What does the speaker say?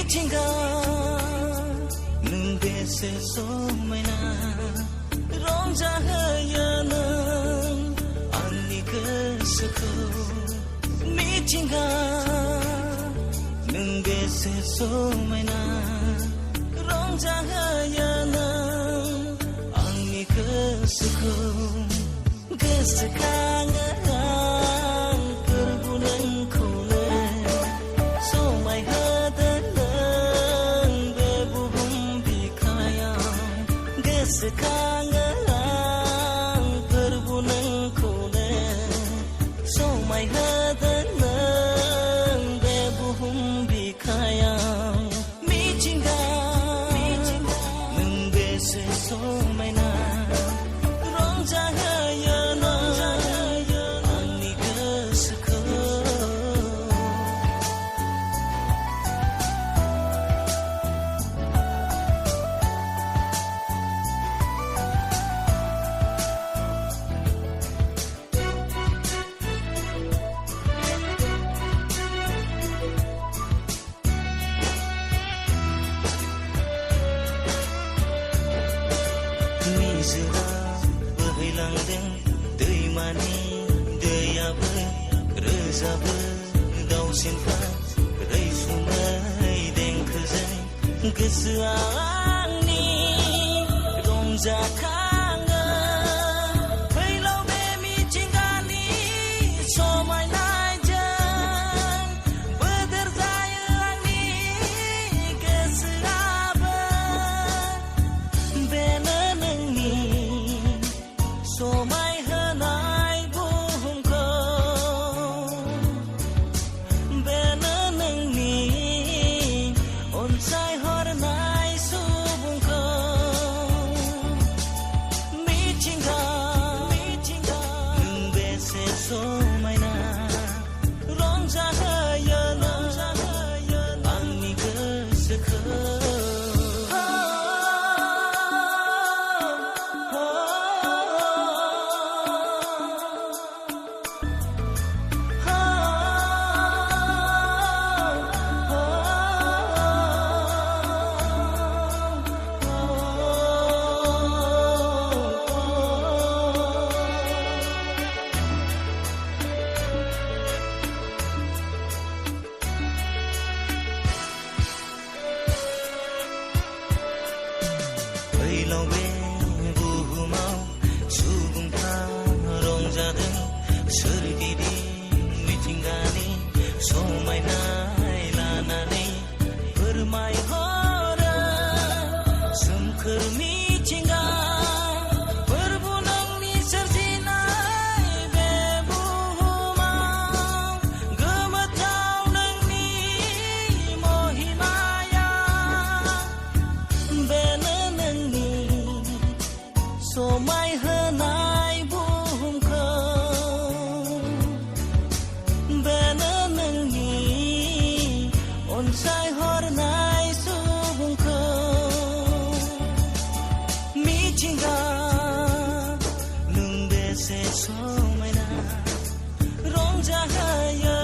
मिथिंगा नों बेसे समायना रंजाहोयो नों आंनि गोसोखौ मिथिंगा नों बेसे समायना रंजाहोयो नों आंनि गोसोखौ गोसोखाङो आं फोरबो नोंखौनो समायहोदों नों बे बुहुम बिखायाव गोसोखाङो आं फोरबो नोंखौनो समायहोदों नों बे बुहुम बिखायाव मिथिंगा नों बेसे समायना रंजाहोयो आंनि गोसोखौ निजोरा बोहैलांदों दैमानि दैयाबो रोजाबो दाउसिनफ्रा रैसुमै देंखोजों गोसोआ आंनि रंजाखाङो फैलाव बे मिथिंगानि समायनायजों बोदोर जायो आंनि गोसोआबो बेनो समायहोनाय बुहुमखौ बेनो नोंनि अनसायहरनाय सुबुंखौ मिथिंगा नों बेसे समायना रंजाहोयो आंनि गोसोखौ फैलाव बे बुहुमाव सुबुंफ्रा रंजादों सोरगिदिं मिथिंगानि समायनाय लानानै फोरमायहरो सोमखोर मिथिंगा फोरबो नोंनि सोरजिनाय बे बुहुमाव गोमोथाव नोंनि महिमाया बेनो समायहोनाय बुहुमखौ बेनो नोंनि अनसायहरनाय सुबुंखौ मिथिंगा नों बेसे समायना रंजाहोयो